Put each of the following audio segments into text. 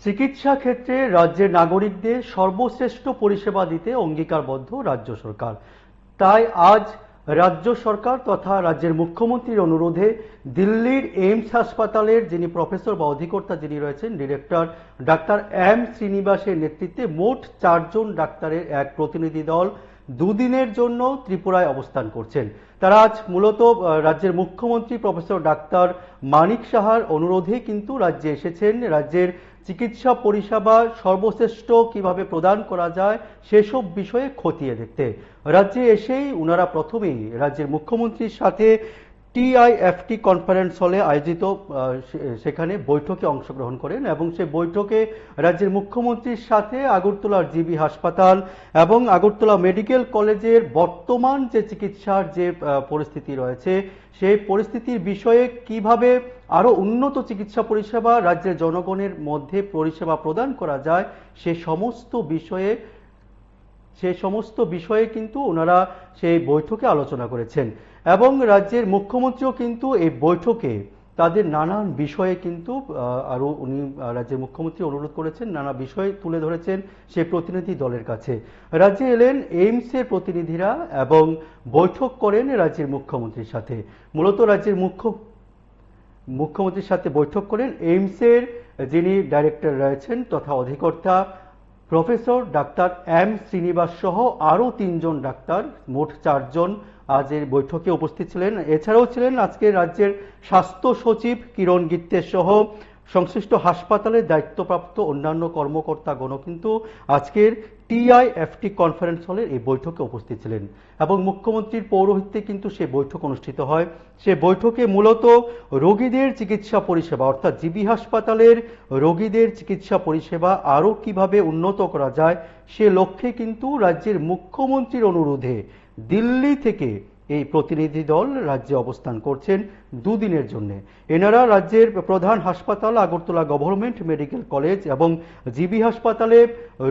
চিকিৎসা ক্ষেত্রে রাজ্যের নাগরিকদের সর্বশ্রেষ্ঠ পরিষেবা দিতে অঙ্গীকারবদ্ধ রাজ্য সরকার। তাই আজ রাজ্য সরকার তথা রাজ্যের মুখ্যমন্ত্রীর অনুরোধে দিল্লির এইমস হাসপাতালের যিনি প্রফেসর বা অধিকর্তা যিনি রয়েছেন ডিরেক্টর ডাক্তার এম শ্রীনিবাসের নেতৃত্বে মোট 4 জন ডাক্তারের এক প্রতিনিধি দল দুদিনের জন্য ত্রিপুরায় অবস্থান করছেন। তারা আজ মূলত রাজ্যের মুখ্যমন্ত্রী প্রফেসর ডাক্তার মানিক সাহার অনুরোধে কিন্তু রাজ্যে এসেছেন। রাজ্যের চিকিৎসা পরিষেবা সর্বশ্রেষ্ঠ কিভাবে প্রদান করা যায় সেসব বিষয়ে খতিয়ে দেখতে রাজ্যে এসেই ওনারা প্রথমেই রাজ্যের মুখ্যমন্ত্রীর সাথে টিআইএফটি কনফারেন্স হলে আয়োজিত সেখানে বৈঠকে অংশগ্রহণ করেন এবং সেই বৈঠকে রাজ্যের মুখ্যমন্ত্রীর সাথে আগরতলার জিবি হাসপাতাল এবং আগরতলা মেডিকেল কলেজের বর্তমান যে চিকিৎসার যে পরিস্থিতি রয়েছে সেই পরিস্থিতির বিষয়ে কিভাবে আরো উন্নত চিকিৎসা পরিষেবা রাজ্যের জনগণের মধ্যে পরিষেবা প্রদান করা যায় সে সমস্ত বিষয়ে কিন্তু ওনারা সেই বৈঠকে আলোচনা করেছেন এবং রাজ্যের মুখ্যমন্ত্রীও কিন্তু এই বৈঠকে তাদের নানান বিষয়ে কিন্তু আরো উনি রাজ্যের মুখ্যমন্ত্রী অনুরোধ করেছেন, নানা বিষয় তুলে ধরেছেন সেই প্রতিনিধি দলের কাছে। রাজ্যে এলেন এইমসের প্রতিনিধিরা এবং বৈঠক করেন রাজ্যের মুখ্যমন্ত্রীর সাথে। মূলত রাজ্যের মুখ্যমন্ত্রীর সাথে বৈঠক করেন এইমসের যিনি ডাইরেক্টর রয়েছেন তথা অধিকর্তা প্রফেসর ডাক্তার এম শ্রীনিবাস সহ আরো 3 জন ডাক্তার, মোট 4 জন আজের বৈঠকে উপস্থিত ছিলেন। এছাড়াও ছিলেন আজকে রাজ্যের স্বাস্থ্য সচিব কিরণ গিত্তে সহ সংশ্লিষ্ট হাসপাতালের দায়িত্বপ্রাপ্ত অন্যান্য কর্মকর্তাগণও কিন্তু আজকের টিআইএফটি কনফারেন্স হলের এই বৈঠকে উপস্থিত ছিলেন এবং মুখ্যমন্ত্রীর পৌরোহিত্যে কিন্তু সেই বৈঠক অনুষ্ঠিত হয়। সে বৈঠকে মূলত রোগীদের চিকিৎসা পরিষেবা অর্থাৎ জিবি হাসপাতালের রোগীদের চিকিৎসা পরিষেবা আরো কিভাবে উন্নত করা যায় সে লক্ষ্যে কিন্তু রাজ্যের মুখ্যমন্ত্রীর অনুরোধে দিল্লি থেকে এই প্রতিনিধি দল রাজ্যে অবস্থান করছেন দুদিনের জন্য। এনারা রাজ্যের প্রধান হাসপাতাল আগরতলা গভর্নমেন্ট মেডিকেল কলেজ এবং জিবি হাসপাতালে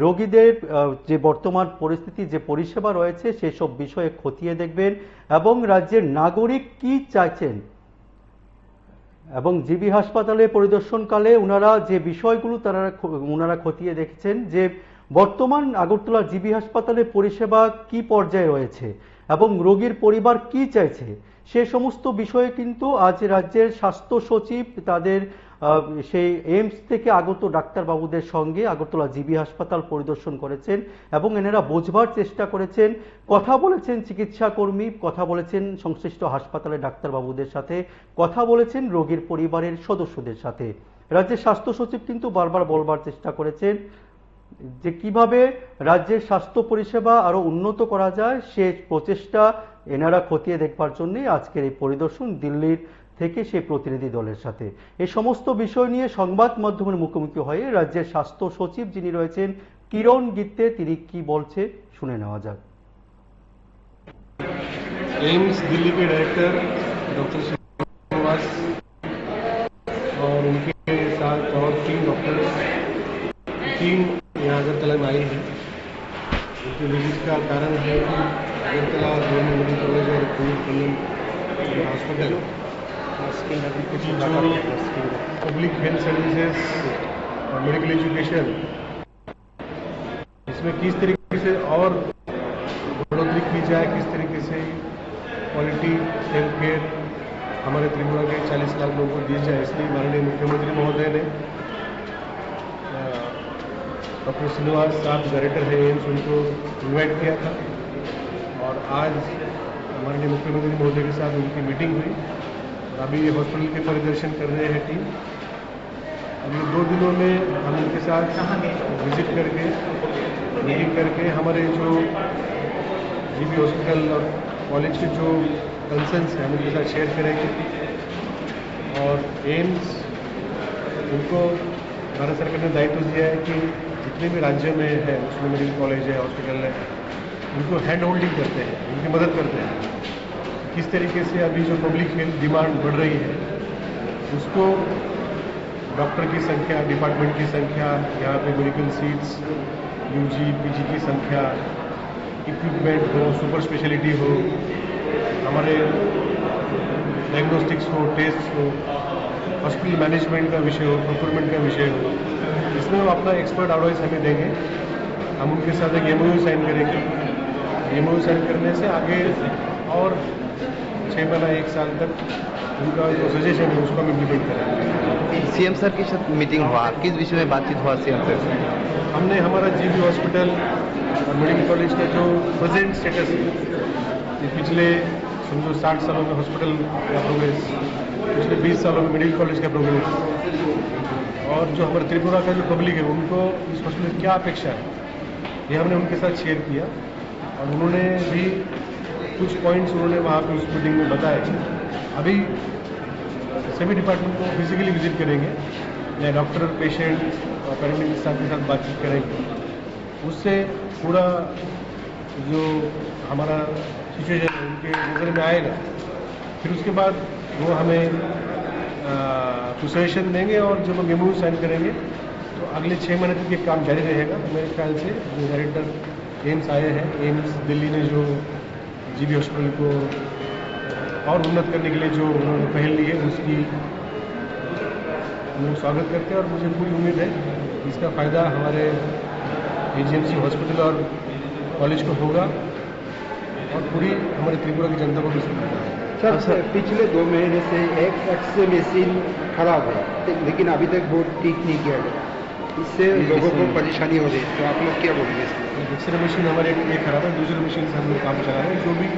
রোগীদের যে বর্তমান পরিস্থিতি যে পরিষেবা রয়েছে সেসব বিষয়ে খতিয়ে দেখবেন এবং রাজ্যের নাগরিক কি চাইছেন এবং জিবি হাসপাতালে পরিদর্শনকালে ওনারা যে বিষয়গুলো ওনারা খতিয়ে দেখছেন যে বর্তমান আগরতলা জিবি হাসপাতালে পরিষেবা কি পর্যায়ে রয়েছে এবং রোগীর পরিবার কি চাইছে সে সমস্ত বিষয়ে কিন্তু আজ রাজ্যের স্বাস্থ্য সচিব তাদের সেই এইমস থেকে আগত ডাক্তারবাবুদের সঙ্গে আগরতলা জিবি হাসপাতাল পরিদর্শন করেছেন এবং এনারা বোঝবার চেষ্টা করেছেন, কথা বলেছেন চিকিৎসা কর্মী, কথা বলেছেন সংশ্লিষ্ট হাসপাতালের ডাক্তারবাবুদের সাথে, কথা বলেছেন রোগীর পরিবারের সদস্যদের সাথে। রাজ্যের স্বাস্থ্য সচিব কিন্তু বারবার বলবার চেষ্টা করেছেন যে কিভাবে রাজ্যের স্বাস্থ্য পরিষেবা আরো উন্নত করা যায় সে প্রচেষ্টা এনারা খতিয়ে দেখবার জন্য আজকের এই পরিদর্শন দিল্লির থেকে সেই প্রতিনিধি দলের সাথে। এই সমস্ত বিষয় নিয়ে সংবাদ মাধ্যমের মুখোমুখি হয়ে রাজ্যের স্বাস্থ্য সচিব যিনি রয়েছেন কিরণ গিত্তে তিনি কি বলছে শুনে নেওয়া যাক। एम्स दिल्ली के डायरेक्टर डॉक्टर श्रीनिवास और उनके साथ और 3 डॉक्टर टीम यहाँ अगरतला में आई है। उनके विजिट का कारण है कि अगरतला गवर्नमेंट मेडिकल कॉलेज और हॉस्पिटल की जो पब्लिक हेल्थ सर्विसेज और मेडिकल एजुकेशन इसमें किस तरीके से और बढ़ोतरी की जाए, किस तरीके से क्वालिटी हेल्थ केयर हमारे त्रिपुरा के 40 लाख लोगों को दी जाए, इसलिए माननीय मुख्यमंत्री महोदय ने डॉक्टर श्रीनिवास साहब डायरेक्टर है एम्स उनको इन्वाइट किया था और आज माननीय मुख्यमंत्री महोदय के साथ उनकी मीटिंग हुई। अभी ये हॉस्पिटल के परिदर्शन कर रहे हैं टीम। अगले 2 दिनों में हम उनके साथ विजिट करके मीटिंग करके हमारे जो जीबी हॉस्पिटल और कॉलेज के जो कंसर्न्स हैं हम उनके साथ शेयर करेंगे और एम्स उनको भारत सरकार ने दायित्व दिया है कि जितने भी राज्य में है उसमें मेडिकल कॉलेज है, हॉस्पिटल है, उनको हैंड होल्डिंग करते हैं, उनकी मदद करते हैं। किस तरीके से अभी जो पब्लिक हेल्थ डिमांड बढ़ रही है उसको डॉक्टर की संख्या, डिपार्टमेंट की संख्या, यहाँ पे मेडिकल सीट्स, यूजी पीजी की संख्या, इक्विपमेंट हो, सुपर स्पेशलिटी हो, हमारे डायग्नोस्टिक्स हो, टेस्ट हो, हॉस्पिटल मैनेजमेंट का विषय हो, प्रोक्योरमेंट का विषय हो, इस उसमें वो अपना एक्सपर्ट एडवाइस हमें देंगे, हम उनके साथ एक MOU साइन करेंगे। MOU साइन करने से आगे और 6 महीना 1 साल तक उनका जो सजेशन है उसको हम इम्प्लीमेंट करेंगे। सीएम सर के साथ मीटिंग हुआ, किस विषय में बातचीत हुआ सीएम सर से? हमने हमारा GB हॉस्पिटल और मेडिकल कॉलेज का जो प्रेजेंट स्टेटस है, ये पिछले समझो 60 सालों में हॉस्पिटल का प्रोग्रेस, पिछले 20 सालों में मेडिकल कॉलेज का प्रोग्रेस, और जो हमारे त्रिपुरा का जो पब्लिक है उनको इस हॉस्पिटल की क्या अपेक्षा है, ये हमने उनके साथ शेयर किया। और उन्होंने भी कुछ पॉइंट्स उन्होंने वहाँ पे उस मीटिंग में बताए। अभी सभी डिपार्टमेंट को फिजिकली विजिट करेंगे या डॉक्टर, पेशेंट और पैरेंटिंग स्टाफ के साथ बातचीत करेंगे, उससे पूरा जो हमारा सिचुएशन है उनके नज़र में आएगा। फिर उसके बाद वो हमें कुछ सजेशन देंगे और जब हम MOU साइन करेंगे तो अगले 6 महीने तक ये काम जारी रहेगा। मेरे ख्याल से जो डायरेक्टर एम्स आए हैं, एम्स दिल्ली ने जो GB हॉस्पिटल को और उन्नत करने के लिए जो उन्होंने पहल ली है उसकी हम लोग स्वागत करते हैं और मुझे पूरी उम्मीद है इसका फ़ायदा हमारे AGMC हॉस्पिटल और कॉलेज को होगा और पूरी हमारी त्रिपुरा की जनता को भी सुविधा है। सर, पिछले 2 महीने से एक एक्सरे मशीन खराब है, लेकिन अभी तक वो ठीक नहीं किया गया, इससे लोगों को परेशानी हो रही है, तो आप लोग क्या बोलेंगे? एक्सरे मशीन हमारे एक खराब है, दूसरी मशीन से हम लोग काम चला रहे हैं। जो भी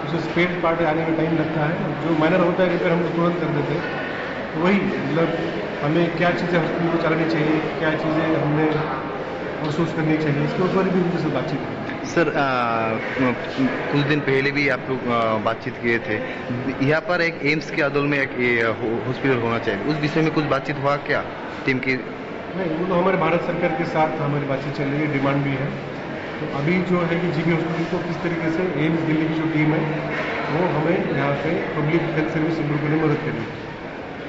उसे स्पेयर पार्ट आने में टाइम लगता है, जो माइनर होता है रिपेयर हम लोग तुरंत कर देते हैं। तो वही मतलब हमें क्या चीज़ें हॉस्पिटल को चलानी चाहिए, क्या चीज़ें हमने महसूस करनी चाहिए, इसके ऊपर भी उनके साथ बातचीत करें। सर कुछ दिन पहले भी आप लोग बातचीत किए थे, यहाँ पर एक एम्स के अदल में एक हॉस्पिटल होना चाहिए, उस विषय में कुछ बातचीत हुआ क्या टीम की? नहीं, वो तो हमारे भारत सरकार के साथ हमारी बातचीत चल रही है, डिमांड भी है। तो अभी जो है कि GB हॉस्पिटल को किस तरीके से एम्स दिल्ली की जो टीम है वो हमें यहाँ पे पब्लिक हेल्थ सर्विस इम्प्रूव करने में मदद करेगी।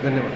धन्यवाद।